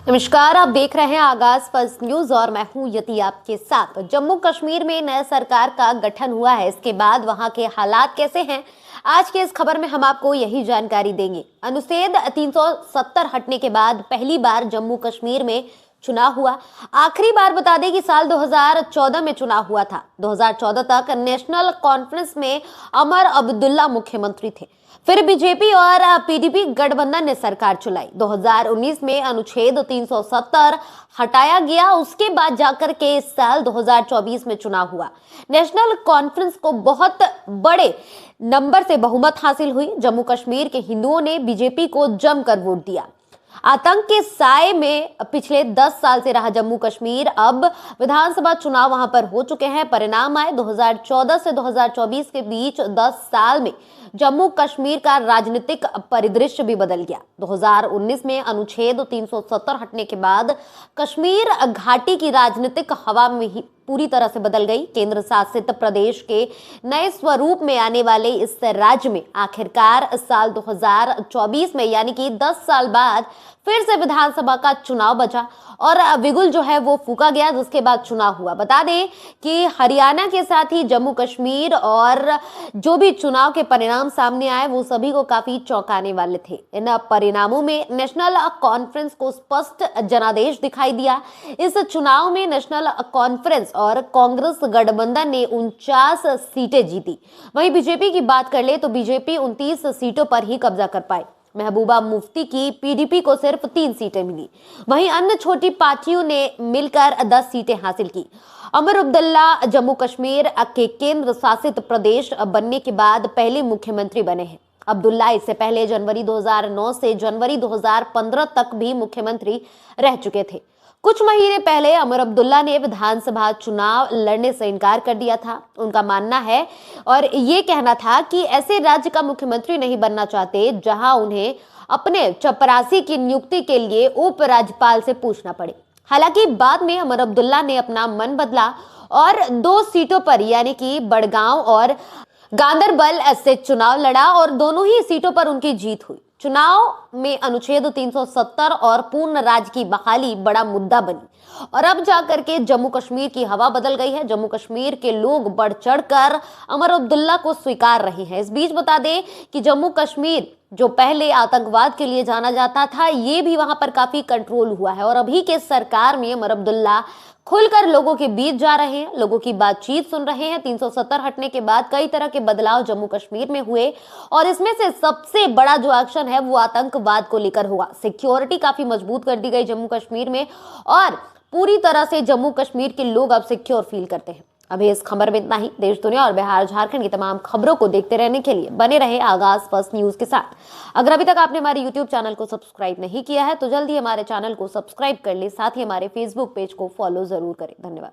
नमस्कार, आप देख रहे हैं आगाज फर्स्ट न्यूज और मैं हूं यति आपके साथ। जम्मू कश्मीर में नया सरकार का गठन हुआ है, इसके बाद वहां के हालात कैसे हैं, आज के इस खबर में हम आपको यही जानकारी देंगे। अनुच्छेद 370 हटने के बाद पहली बार जम्मू कश्मीर में चुनाव हुआ। आखिरी बार बता दें कि साल 2014 में चुनाव हुआ था। 2014 तक नेशनल कॉन्फ्रेंस में उमर अब्दुल्ला मुख्यमंत्री थे। फिर बीजेपी और पीडीपी गठबंधन ने सरकार चलाई। 2019 में अनुच्छेद 370 हटाया गया। उसके बाद जाकर के इस साल 2024 में चुनाव हुआ। नेशनल कॉन्फ्रेंस को बहुत बड़े नंबर से बहुमत हासिल हुई। जम्मू कश्मीर के हिंदुओं ने बीजेपी को जमकर वोट दिया। आतंक के साए में पिछले 10 साल से रहा जम्मू कश्मीर, अब विधानसभा चुनाव वहां पर हो चुके हैं। परिणाम आए 2014 से 2024 के बीच 10 साल में जम्मू कश्मीर का राजनीतिक परिदृश्य भी बदल गया। 2019 में अनुच्छेद 370 हटने के बाद कश्मीर घाटी की राजनीतिक हवा में ही पूरी तरह से बदल गई। केंद्र शासित प्रदेश के नए स्वरूप में आने वाले इस राज्य में आखिरकार साल 2024 में यानी कि 10 साल बाद फिर से विधानसभा का चुनाव बचा और बिगुल जो है वो फूका गया, जिसके बाद चुनाव हुआ। बता दें कि हरियाणा के साथ ही जम्मू कश्मीर और जो भी चुनाव के परिणाम सामने आए वो सभी को काफी चौंकाने वाले थे। इन परिणामों में नेशनल कॉन्फ्रेंस को स्पष्ट जनादेश दिखाई दिया। इस चुनाव में नेशनल कॉन्फ्रेंस और कांग्रेस गठबंधन ने 49 सीटें जीती। वहीं बीजेपी की बात कर ले तो बीजेपी 29 सीटों पर ही कब्जा कर पाई। महबूबा मुफ्ती की पीडीपी को सिर्फ 3 सीटें मिली। वहीं अन्य छोटी पार्टियों ने मिलकर 10 सीटें हासिल की। उमर अब्दुल्ला जम्मू कश्मीर के केंद्र शासित प्रदेश बनने के बाद पहले मुख्यमंत्री बने हैं। अब्दुल्ला इससे पहले जनवरी 2009 से जनवरी 2015 तक भी मुख्यमंत्री रह चुके थे। कुछ महीने पहले उमर अब्दुल्ला ने विधानसभा चुनाव लड़ने से इनकार कर दिया था। उनका मानना है और ये कहना था कि ऐसे राज्य का मुख्यमंत्री नहीं बनना चाहते जहां उन्हें अपने चपरासी की नियुक्ति के लिए उपराज्यपाल से पूछना पड़े। हालांकि बाद में उमर अब्दुल्ला ने अपना मन बदला और 2 सीटों पर यानी कि बड़गांव और गांदरबल से चुनाव लड़ा और दोनों ही सीटों पर उनकी जीत हुई। चुनाव में अनुच्छेद 370 और पूर्ण राज्य की बहाली बड़ा मुद्दा बनी और अब जाकर के जम्मू कश्मीर की हवा बदल गई है। जम्मू कश्मीर के लोग बढ़ चढ़कर उमर अब्दुल्ला को स्वीकार रहे हैं। इस बीच बता दें कि जम्मू कश्मीर जो पहले आतंकवाद के लिए जाना जाता था, ये भी वहां पर काफी कंट्रोल हुआ है और अभी के सरकार में उमर अब्दुल्ला खुलकर लोगों के बीच जा रहे हैं, लोगों की बातचीत सुन रहे हैं। 370 हटने के बाद कई तरह के बदलाव जम्मू कश्मीर में हुए और इसमें से सबसे बड़ा जो एक्शन है वो आतंकवाद को लेकर हुआ। सिक्योरिटी काफी मजबूत कर दी गई जम्मू कश्मीर में और पूरी तरह से जम्मू कश्मीर के लोग अब सिक्योर फील करते हैं। अभी इस खबर में इतना ही। देश दुनिया और बिहार झारखंड की तमाम खबरों को देखते रहने के लिए बने रहे आगाज फर्स्ट न्यूज के साथ। अगर अभी तक आपने हमारे यूट्यूब चैनल को सब्सक्राइब नहीं किया है तो जल्दी हमारे चैनल को सब्सक्राइब कर ले, साथ ही हमारे फेसबुक पेज को फॉलो जरूर करें। धन्यवाद।